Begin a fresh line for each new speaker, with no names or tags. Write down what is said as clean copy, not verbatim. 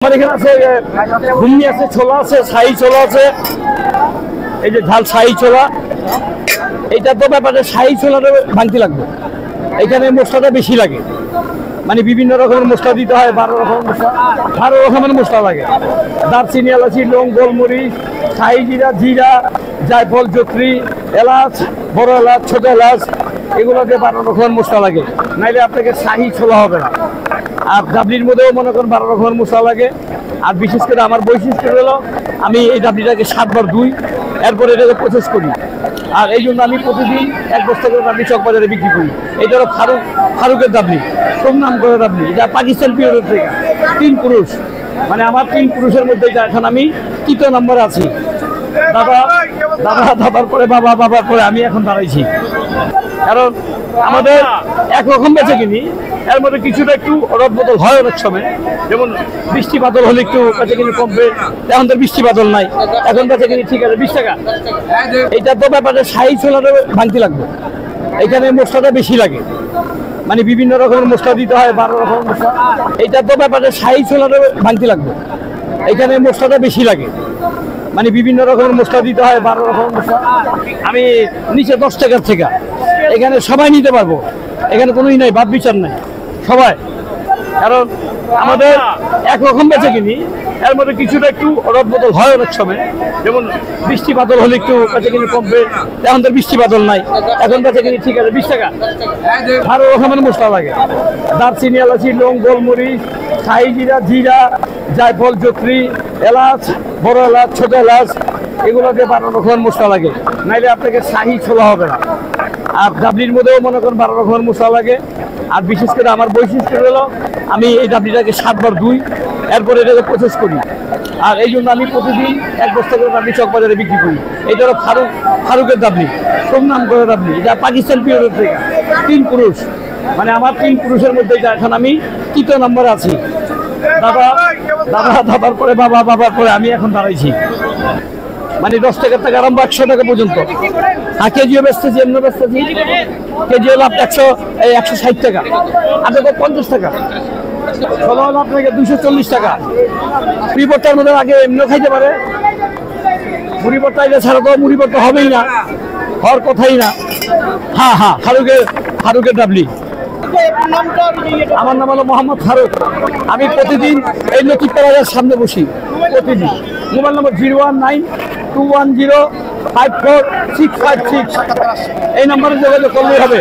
আমার এখানে আছে ঘুগনি আছে, ছোলা আছে, শাহী ছোলা আছে, এই যে ঝাল শাহী ছোলা। এইটা তো ব্যাপারে শাহী ছোলাটা ভাঙতে লাগবে, এখানে মশলাটা বেশি লাগে, মানে বিভিন্ন রকমের মশলা দিতে হয়, 12 রকমের মশলা, 12 রকমের মশলা লাগে। দারচিনি, এলাচি, লং, গোলমরিচ, শাহী জিরা, জিরা, জায়ফল, জত্রি, এলাচ, বড় এলাচ, ছোট এলাচ, এগুলোতে 12 রকমের মশলা লাগে, নাইলে আপনাকে শাহী ছোলা হবে না। আর ডাবলির মধ্যেও মনে করেন 12 রকমের মশলা লাগে। আর বিশেষ করে আমার বৈশিষ্ট্য হলো আমি এই ডাবলিটাকে 7 বার ধুই, এরপরে এটাকে প্রসেস করি। আর এই জন্য আমি প্রতিদিন 1 বস্তা করে ডাবলি চকবাজারে বিক্রি করি। এটা হলো ফারুকের ডাবলি, সোমনাম করে ডাবলি, এটা পাকিস্তান পিওরের থেকে 3 পুরুষ, মানে আমার 3 পুরুষের মধ্যে এখন আমি 3 নম্বরে আছি। দাদার পরে বাবা, বাবার পরে আমি এখন দাঁড়াইছি। কারণ আমাদের একরকম বেঁচে কিনি, এর মধ্যে কিছুটা একটু রদ বদল হয় অনেক সময়। যেমন বৃষ্টি বাদল হলে একটু বেঁচে কিনি কমবে, এখন তো বৃষ্টি বাদল নাই, এখন বেঁচে কিনি ঠিক আছে 20 টাকা। এইটা তো ব্যাপারে শাহী ছোলাটা ভাঙতে লাগবে, এখানে মশলাটা বেশি লাগে, মানে বিভিন্ন রকমের মশলা দিতে হয়, 12 রকমের মশলা। এইটা তো ব্যাপারে শাহী ছোলাটা ভাঙতে লাগবে, এখানে মশলাটা বেশি লাগে, মানে বিভিন্ন রকমের মশলা দিতে হয়, 12 রকমের মশলা। আমি নিচে 10 টাকার থেকে, এখানে সবাই নিতে পারবো, এখানে কোনোই নাই, বাদ বিচার নাই, সবাই। কারণ আমাদের একরকম বেঁচে কিনি, এর মধ্যে কিছুটা একটু রদ বদল হয় অনেক সময়। যেমন বৃষ্টি বাদল হলে একটু বেঁচে কিনি কমবে, এখন তো বৃষ্টি বাদল নাই, এখন বেঁচে কিনি ঠিক আছে 20 টাকা। 12 রকমের মশলা লাগে। দারচিনি, এলাচি, লং, গোলমরিচ, শাহী জিরা, জিরা, জায়ফল, জত্রি, এলাচ, বড় এলাচ, ছোট এলাচ, এগুলোতে 12 রকমের মশলা লাগে, নাইলে আপনাকে শাহী ছোলা হবে না। আর ডাবলির মধ্যেও মনে করেন 12 রকমের মশলা লাগে। আর বিশেষ করে আমার বৈশিষ্ট্য হলো আমি এই ডাবলিটাকে 7 বার ধুই, এরপরে এটাকে প্রসেস করি। আর এই জন্য আমি প্রতিদিন 1 বস্তা করে ডাবলি চকবাজারে বিক্রি করি। এটা হলো ফারুকের ডাবলি, সোমনাম করে ডাবলি, এটা পাকিস্তান পিওরের থেকে 3 পুরুষ, মানে আমার 3 পুরুষের মধ্যে এখন আমি 3 নম্বরে আছি। দাদার পরে বাবা, বাবার পরে আমি এখন দাঁড়াইছি। মানে 10 টাকা থেকে আরম্ভ 100 টাকা পর্যন্ত। আর কেজিও বেচতেছি, এমনি বেচতেছি। কেজি হলো 160 টাকা, আগে তো 50 টাকা, ছোলা হলো আপনাকে 240 টাকা। মুড়ি ভর্তার মধ্যে আগে এমনিও খাইতে পারে, মুড়ি ভর্তা এটা ছাড়া তো মুড়ি ভর্তা হবেই না, হওয়ার কথাই না। হ্যাঁ, ফারুকের ডাবলি। আমার নাম হলো মোহাম্মদ ফারুক। আমি প্রতিদিন এই লক্ষ্মীপাড়ার সামনে বসি প্রতিদিন। মোবাইল নম্বর 01921054656, এই নম্বরে যোগাযোগ করলেই হবে।